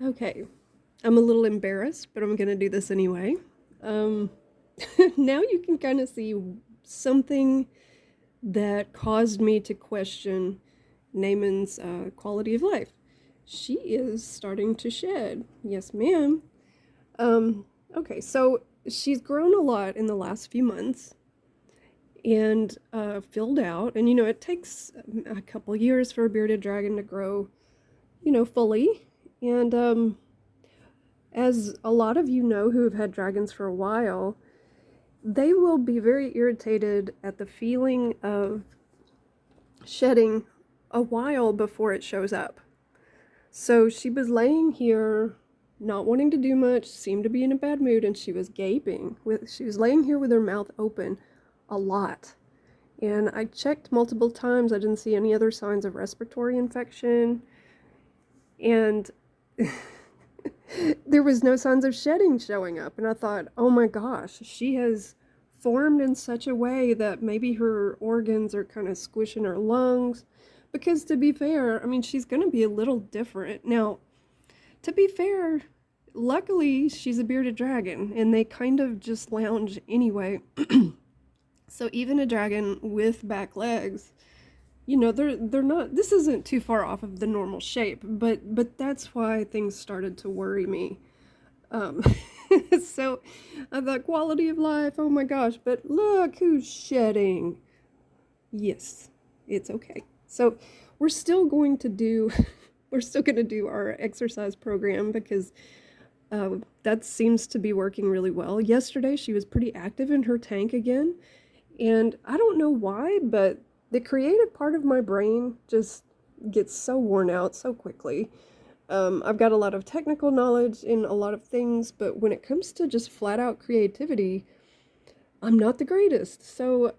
Okay, I'm a little embarrassed, but I'm gonna do this anyway. Um, now you can kind of see something that caused me to question Naaman's quality of life. She is starting to shed. Yes, ma'am. Okay, so she's grown a lot in the last few months and filled out. And it takes a couple years for a bearded dragon to grow, fully. And as a lot of you know who have had dragons for a while, they will be very irritated at the feeling of shedding a while before it shows up. So she was laying here, not wanting to do much, seemed to be in a bad mood, and she was gaping. She was laying here with her mouth open a lot. And I checked multiple times. I didn't see any other signs of respiratory infection. And there was no signs of shedding showing up. And I thought, oh my gosh, she has formed in such a way that maybe her organs are kind of squishing her lungs. Because to be fair, I mean, she's going to be a little different. Now, to be fair, luckily she's a bearded dragon and they kind of just lounge anyway. So even a dragon with back legs, they're not, this isn't too far off of the normal shape, but that's why things started to worry me. Um, so I thought quality of life, oh my gosh, but look who's shedding. Yes, it's okay. So we're still going to do we're still going to do our exercise program because that seems to be working really well. Yesterday she was pretty active in her tank again, and I don't know why, but the creative part of my brain just gets so worn out so quickly. I've got a lot of technical knowledge in a lot of things, but when it comes to just flat out creativity, I'm not the greatest. So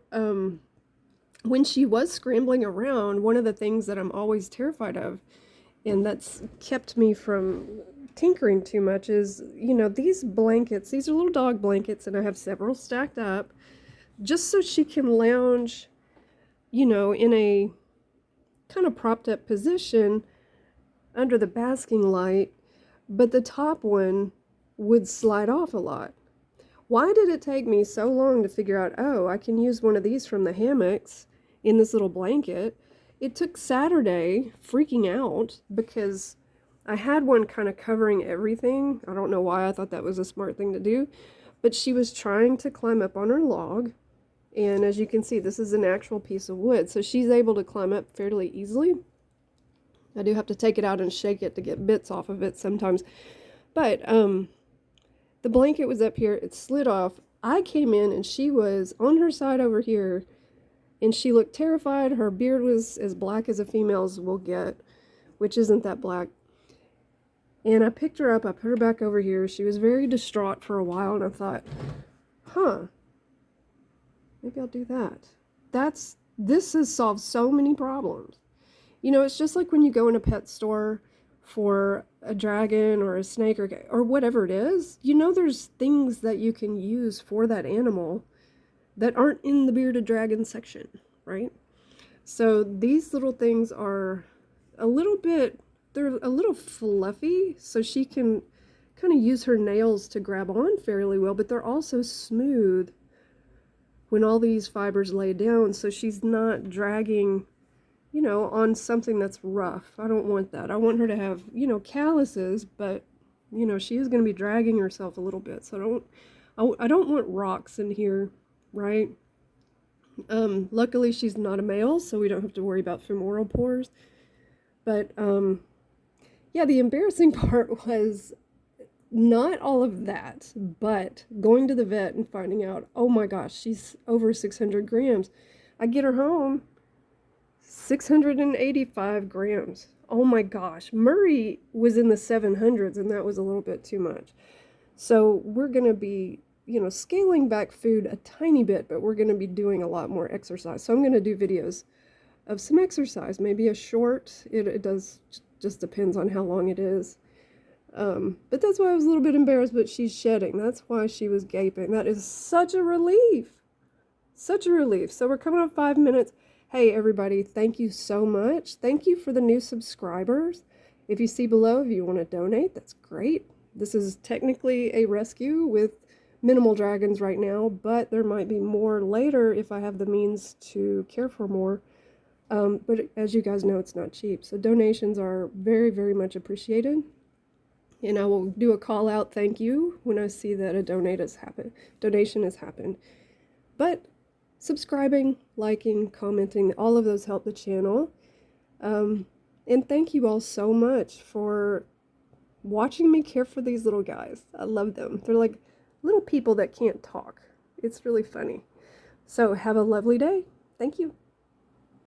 when she was scrambling around, one of the things that I'm always terrified of, and that's kept me from tinkering too much, is, these blankets, these are little dog blankets, and I have several stacked up just so she can lounge, in a kind of propped up position under the basking light, but the top one would slide off a lot. Why did it take me so long to figure out, oh, I can use one of these from the hammocks in this little blanket? It took Saturday freaking out because I had one kind of covering everything. I don't know why I thought that was a smart thing to do, but she was trying to climb up on her log. And as you can see, this is an actual piece of wood, so she's able to climb up fairly easily. I do have to take it out and shake it to get bits off of it sometimes. But the blanket was up here. It slid off. I came in and she was on her side over here, and she looked terrified. Her beard was as black as a female's will get, which isn't that black. And I picked her up. I put her back over here. She was very distraught for a while, and I thought, huh, maybe I'll do that. This has solved so many problems. It's just like when you go in a pet store for a dragon or a snake or whatever it is, there's things that you can use for that animal that aren't in the bearded dragon section, right? So these little things are they're a little fluffy, so she can kind of use her nails to grab on fairly well, but they're also smooth when all these fibers lay down, so she's not dragging on something that's rough. I don't want that. I want her to have, calluses, but, she is going to be dragging herself a little bit. So I don't want rocks in here, right? Luckily she's not a male, so we don't have to worry about femoral pores. But, yeah, the embarrassing part was not all of that, but going to the vet and finding out, oh my gosh, she's over 600 grams. I get her home, 685 grams. Oh my gosh. Murray was in the 700s, and that was a little bit too much. So we're going to be, scaling back food a tiny bit, but we're going to be doing a lot more exercise. So I'm going to do videos of some exercise, maybe a short. It does, just depends on how long it is. But that's why I was a little bit embarrassed, but she's shedding. That's why she was gaping. That is such a relief. Such a relief. So we're coming up 5 minutes. Hey, everybody, thank you so much. Thank you for the new subscribers. If you see below, if you want to donate, that's great. This is technically a rescue with minimal dragons right now, but there might be more later if I have the means to care for more. But as you guys know, it's not cheap. So donations are very, very much appreciated. And I will do a call out thank you when I see that a donation has happened. But subscribing, liking, commenting, all of those help the channel. And thank you all so much for watching me care for these little guys. I love them. They're like little people that can't talk. It's really funny. So have a lovely day. Thank you.